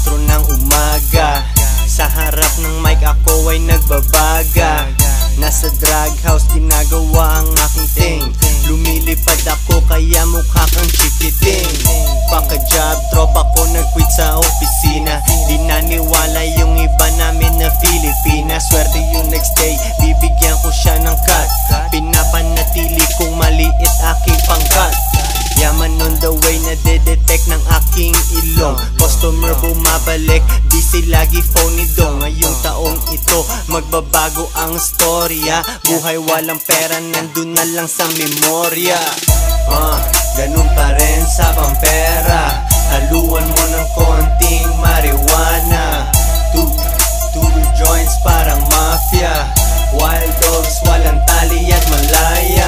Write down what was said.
4 ng umaga. Sa harap ng mic ako ay nagbabaga. Nasa drug house ginagawa ang aking thing. Lumilipad ako kaya mukha kang chikiting. Paka-job, tropa ko nag-quit sa opisina. Di naniwala yung iba namin na Filipina. Swerte yung next day, bibigyan ko siya ng cut. Pinapanatili kong maliit aking pangkat. Yaman on the way na de-detect ng aking ilong. Customer bumabalik, busy lagi phone dong. Ngayong taong ito, magbabago ang storya. Buhay walang pera, nandun na lang sa memorya. Ganun pa rin sa pampera. Haluan mo ng konting marijuana. Two joints parang mafia. Wild dogs, walang tali at malaya.